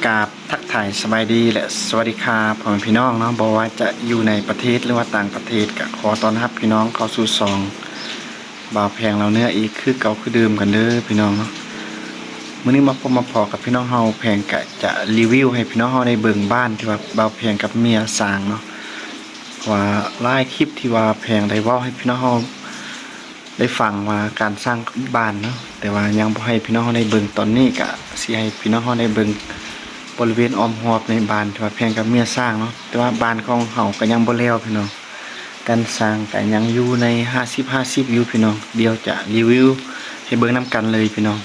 กราบทักทายสบายดีและสวัสดีครับพ่อแม่พี่น้องเนาะบอกว่าจะอยู่ในประเทศหรือว่าต่างประเทศก็ขอต้อนรับพี่น้องเข้าสู่ซองบ่าวแพงเราเนี่ยอีกคือเก่าคือเดิมกันเด้อพี่น้องเนาะมื้อนี้มาพบมาพอกับพี่น้องเฮาแพงก็จะรีวิวให้พี่น้องเฮาได้เบิ่งบ้านที่ว่าบ่าวแพงกับเมียสร้างเนาะว่าหลายคลิปที่ว่าแพงได้เว้าให้พี่น้องเฮาได้ฟังว่าการสร้างบ้านเนาะแต่ว่ายังบ่ให้พี่น้องเฮาได้เบิ่งตอนนี้ก็สิให้พี่น้องเฮาได้เบิ่งบริเวณอ้อมรอบในบ้านที่ว่าแพงกับเมียสร้างเนาะแต่ว่าบ้านของเฮาก็ยังบ่แล้วพี่น้องการสร้างก็ยังอยู่ใน50-50อยู่พี่น้องเดี๋ยวจะรีวิวให้เบิ่งนํกันเลยพี่น้อง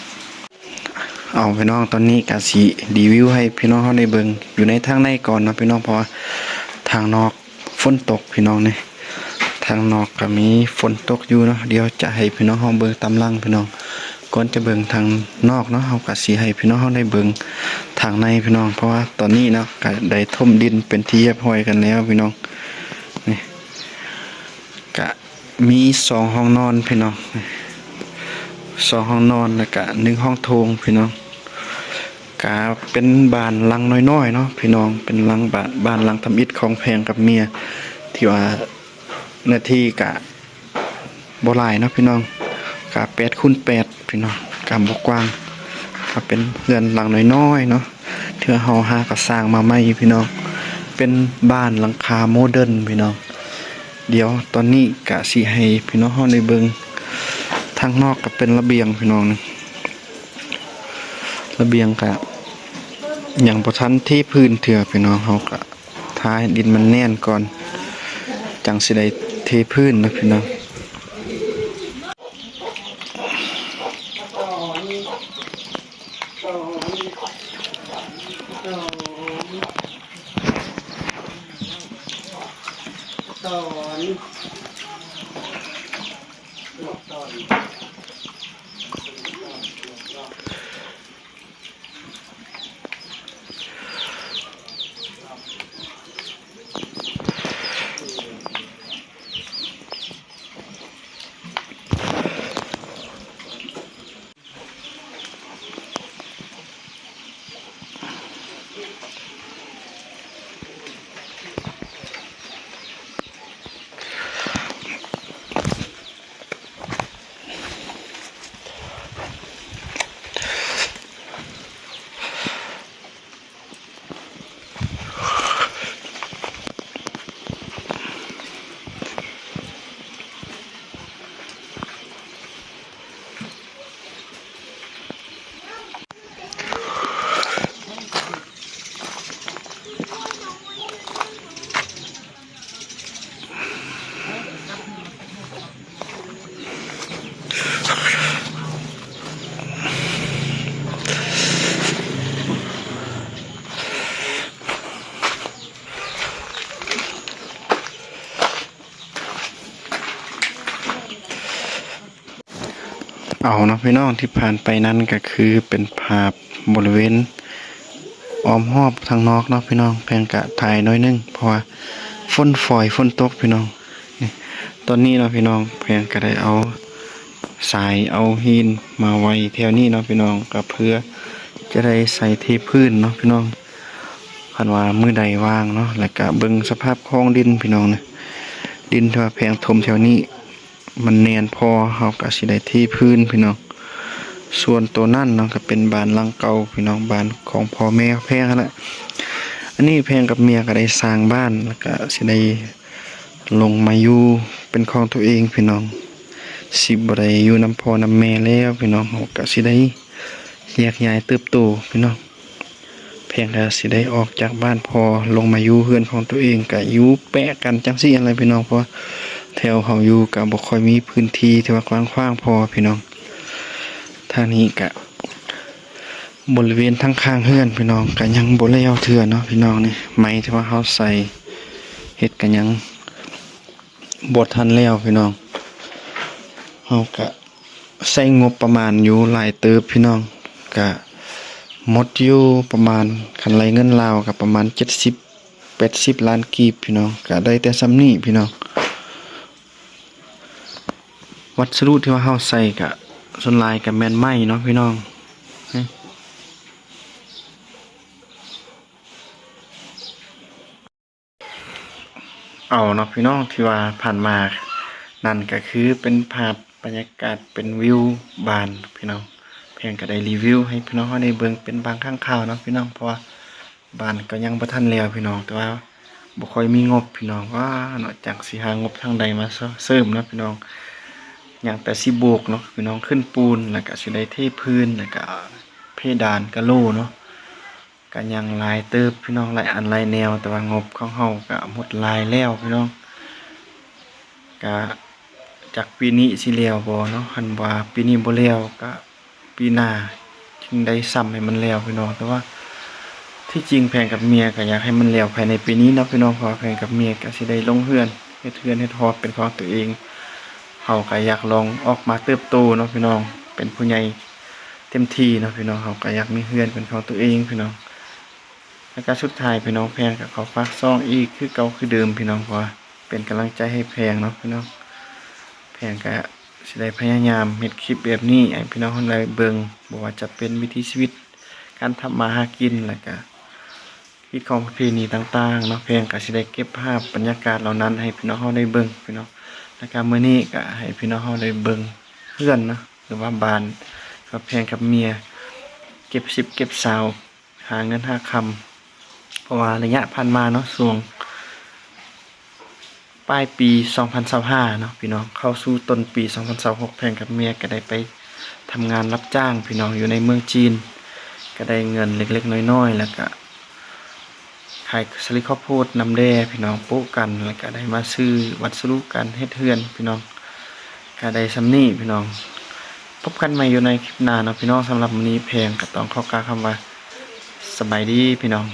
เอาพี่น้องตอนนี้ก็สิรีวิวให้พี่น้องเฮาได้เบิ่งอยู่ในทางในก่อนเนาะพี่น้องเพราะว่าทางนอกฝนตกพี่น้องนี่ทางนอกก็มีฝนตกอยู่เนาะเดี๋ยวจะให้พี่น้องเฮาเบิ่งตามหลังพี่น้องก่อนจะเบิ่งทางนอกเนาะเฮาก็สิให้พี่น้องเฮาได้เบิ่งทางในพี่น้องเพราะว่าตอนนี้เนาะก็ได้ถมดินเป็นที่เรียบร้อยกันแล้วพี่น้องนี่ก็มี2ห้องนอนพี่น้อง2ห้องนอนแล้วก็1ห้องโถงพี่น้องก็เป็นบ้านหลังน้อยๆเนาะพี่น้องเป็นหลังบ้านหลังทำอิฐของแพงกับเมียที่ว่าเนื้อที่ก็บ่หลายเนาะพี่น้องก็8x8พี่น้องก็บ่กว้างก็เป็นเรือนหลังน้อยๆเนาะที่เฮาหาก็สร้างมาใหม่พี่น้องเป็นบ้านหลังคาโมเดิร์นพี่น้องเดี๋ยวตอนนี้ก็สิให้พี่น้องเฮาได้เบิ่งทางนอกก็เป็นระเบียงพี่น้องระเบียงก็ยังบ่ทันที่พื้นเถื่อพี่น้องเฮาก็ทาให้ดินมันแน่นก่อนจังสิได้เทพื้นนะพี่น้องเอาเนาะพี่น้องที่ผ่านไปนั้นก็คือเป็นภาพบริเวณอ้อมรอบทางนอกเนาะพี่น้องแพงกะถ่ายน้อยนึงเพราะว่าฝนตกพี่น้องตอนนี้เนาะพี่น้องแพงก็ได้เอาสายเอาหินมาไว้แถวนี้เนาะพี่น้องก็เพื่อจะได้ใส่เทพื้นเนาะพี่น้องคันว่ามื้อใดว่างเนาะแล้วก็เบิ่งสภาพคลองดินพี่น้องนะดินที่ว่าแพงถมแถวนี้มันแน่นพอเฮาก็สิได้ที่พื้นพี่น้องส่วนตัวนั่นเนาะก็เป็นบ้านหลังเก่าพี่น้องบ้านของพ่อแม่แพงนั่นแหละอันนี้แพงกับเมียก็ได้สร้างบ้านแล้วก็สิได้ลงมาอยู่เป็นของตัวเองพี่น้องสิบ่ได้อยู่นำพ่อนำแม่แล้วพี่น้องเฮาก็สิได้แยกย้ายเติบโตพี่น้องแพงก็สิได้ออกจากบ้านพ่อลงมาอยู่เฮือนของตัวเองก็อยู่แปะกันจังซี่อะไรพี่น้องเพราะแถวเฮาอยู่ก็บ่ค่อยมีพื้นที่ที่ว่ากว้างพอพี่น้องทางนี้ก็บริเวณทั้งข้างเฮือนพี่น้องก็ยังบ่แล้วเทื่อเนาะพี่น้องนี่ไม้ที่ว่าเฮาใส่เฮ็ดก็ยังบ่ทันแล้วพี่น้องเฮาก็ใช้งบประมาณอยู่หลายเติบพี่น้องก็หมดอยู่ประมาณคันไรเงินลาวก็ประมาณ70-80 ล้านกีบพี่น้องก็ได้แต่ซ้ำนี้พี่น้องวัสดุที่ว่าเฮาใส่ก็ส่วนหลายก็แม่นไม้เนาะพี่น้อง เอาเนาะพี่น้องที่ว่าผ่านมานั่นก็คือเป็นภาพบรรยากาศเป็นวิวบ้านพี่น้องเพียงก็ได้รีวิวให้พี่น้องเฮาได้เบิ่งเป็นบางครั้งคราวเนาะพี่น้องเพราะว่าบ้านก็ยังบ่ทันแล้วพี่น้องแต่ว่าบ่ค่อยมีงบพี่น้องว่านอกจากสิหางบทางใดมาเสริมเนาะพี่น้องอย่างแต่สิโบกเนาะพี่น้องขึ้นปูนแล้วก็สิได้เทพื้นแล้วก็เพดานกะโหลเนาะ ก็ยังหลายเติบพี่น้องหลายอันหลายแนวแต่ว่างบของเฮาก็หมดหลายแล้วพี่น้องก็จากปีนี้สิแล้วบ่เนาะคันว่าปีนี้บ่แล้วก็ปีหน้าจึงได้ซ้ำให้มันแล้วพี่น้องแต่ว่าที่จริงแพงกับเมียก็อยากให้มันแล้วภายในปีนี้เนาะพี่น้องเพราะว่าแพงกับเมียก็สิได้ลงเรือนเฮ็ดเรือนเฮ็ดหอเป็นของตัวเองเฮาก็อยากลองออกมาเติบโตเนาะพี่น้องเป็นผู้ใหญ่เต็มที่เนาะพี่น้องเฮาก็อยากมีเรือนเป็นของตัวเองพี่น้อง แล้วก็สุดท้ายพี่น้องแพงกับเขาฝากซ่องอีกคือเก่าคือเดิมพี่น้องเพราะว่าเป็นกำลังใจให้แพงเนาะพี่น้องแพงก็สิได้พยายามเฮ็ดคลิปแบบนี้ให้พี่น้องคนใดเบิ่งบ่ว่าจะเป็นวิถีชีวิตการทำมาหากินแล้วก็พิธีของประเพณีต่างๆเนาะแพงก็สิได้เก็บภาพบรรยากาศเหล่านั้นให้พี่น้องเฮาได้เบิ่งพี่น้องแล้วก็มื้อนี้ก็ให้พี่น้องเฮาได้เบิ่งเพื่อนเนาะหรือว่าบ้านกับแพงกับเมียเก็บ10เก็บ20หาเงินหาคำ เพราะว่าระยะผ่านมาเนาะช่วงปลายปี2025เนาะพี่น้องเข้าสู่ต้นปี2026แพงกับเมียก็ได้ไปทำงานรับจ้างพี่น้องอยู่ในเมืองจีนก็ได้เงินเล็กๆน้อยๆแล้วก็ขายสลิดข้าวโพดน้ำแด่พี่น้องโปะกันแล้วก็ได้มาซื้อวัสดุการเฮ็ดเฮือนพี่น้องก็ได้ซำนี้พี่น้องพบกันใหม่อยู่ในคลิปหน้าเนาะพี่น้องสำหรับมื้อนี้แพงก็ต้องขอกล่าวคำว่าสบายดีพี่น้อง